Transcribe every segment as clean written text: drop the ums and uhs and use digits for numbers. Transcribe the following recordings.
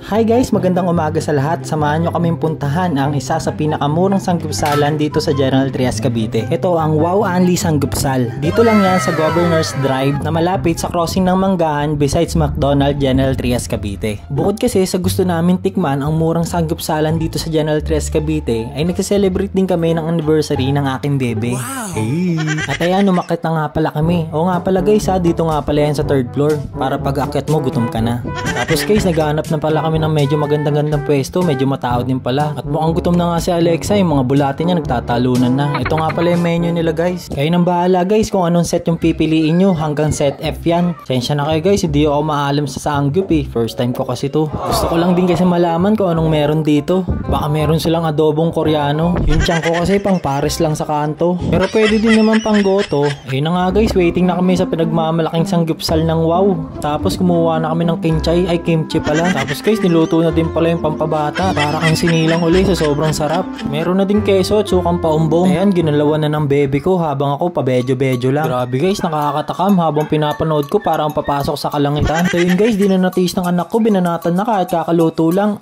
Hi guys, magandang umaga sa lahat. Samahan nyo kaming puntahan ang isa sa pinakamurang sanggupsalan dito sa General Trias, Cavite. Ito ang Wow Anli Sanggupsal. Dito lang yan sa Governor's Drive na malapit sa crossing ng Manggahan besides McDonald, General Trias, Cavite. Bukod kasi sa gusto namin tikman ang murang sanggupsalan dito sa General Trias, Cavite, ay nagse-celebrate din kami ng anniversary ng aking bebe. Wow! Hey! At ayan, umakit na nga pala kami. O nga pala guys dito nga pala yan sa 3rd floor para pag aakyat mo gutom ka na. Tapos guys, naghahanap na pala kami ng medyo magandang pwesto, medyo matao din pala. At mukhang gutom na nga si Alexa, yung mga bulate niya nagtatalunan na. Ito nga pala yung menu nila guys. Kayo nang bahala guys kung anong set yung pipiliin nyo, hanggang set F yan. Sensya na kayo guys, hindi ako maalam sa sangyup eh. First time ko kasi to. Gusto ko lang din kasi malaman kung anong meron dito. Baka meron silang adobong Koreano. Yung tiyan ko kasi pang pares lang sa kanto. Pero pwede din naman pang goto. Ayun na nga guys, waiting na kami sa pinagmamalaking sanggupsal ng Wow. Tapos kumuha na kami ng kimchi, ay kimchi pala. Tapos guys, niluto na din pala yung pampabata. Para kang sinilang uli sa sobrang sarap. Meron na din keso at sukang paumbong. Ayan, ginalawan na ng baby ko habang ako pabedyo-bedyo lang. Grabe guys, nakakatakam habang pinapanood ko parang papasok sa kalangitan. So yun guys, di na natis ng anak ko, binanatan na kahit kakaluto lang.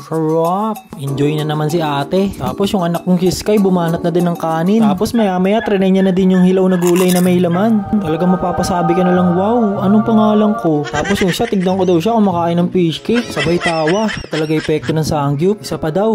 Sarap. Enjoy na naman si ate. Tapos yung anak kong Kiskay, bumanat na din ng kanin. Tapos maya-maya, trinay niya na din yung hilaw na gulay na may laman. Talagang mapapasabi ka na lang, wow, anong pangalan ko? Tapos yung siya, tignan ko daw siya kumakain ng fish cake. Sabay tawa. Talaga epekto ng sangyup. Isa pa daw.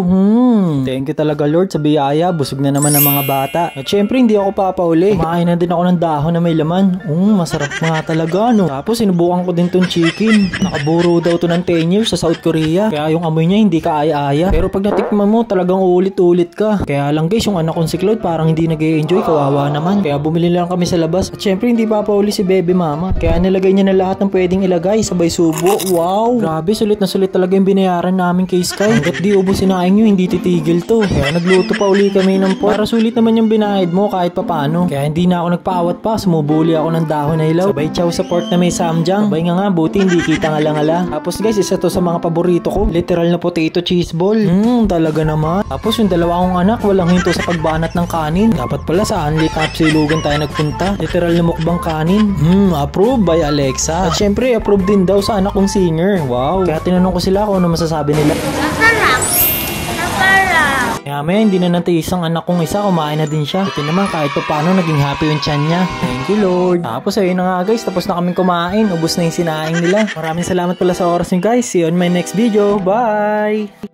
Thank you talaga Lord sa biyaya. Busog na naman ng mga bata. At syempre hindi ako papauli. Kumain na din ako ng dahon na may laman. Masarap nga talaga no. Tapos sinubukan ko din tong chicken. Nakaburo daw to ng 10 years sa South Korea. Kaya yung amoy niya hindi ka aya-aya. Pero pag natikman mo talagang ulit-ulit ka. Kaya lang guys, yung anak kong si Claude parang hindi nag-e-enjoy. Kawawa naman. Kaya bumili lang kami sa labas. At syempre hindi papauli si baby mama. Kaya nilagay niya na lahat ng pwedeng ilagay. Sabay subo. Wow! Grabe, sulit na sulit talaga yung binayaran namin kay Sky. Hanggat di ubos sinaing nyo, hindi titigil to. Kaya nagluto pa uli kami ng pot. Para sulit naman yung binayad mo kahit papano. Kaya hindi na ako nagpaawat pa. Sumubuli ako ng dahon na hilaw. Sabay chow sa pork na may samjang. Sabay nga buti hindi kita ngala-ngala. Tapos guys, isa to sa mga paborito ko. Literal na potato cheese ball. Talaga naman. Tapos yung dalawa kong anak, walang hinto sa pagbanat ng kanin. Dapat pala sa Anli Kapsilugan tayo nagpunta. Literal na mukbang kanin. Approved by Alexa. At syempre, approved din daw sa anak kong singer. Wow. Kaya tinanong ko sila kung ano masasabi nila. Masarap. Masarap. Kaya may hindi na natiis ang anak kong isa, kumain na din siya. Ito naman kahit pa paano naging happy yung tiyan niya. Thank you Lord. Tapos ayun na nga guys, tapos na kaming kumain. Ubus na yung sinaing nila. Maraming salamat pala sa oras niyo guys. See you on my next video. Bye!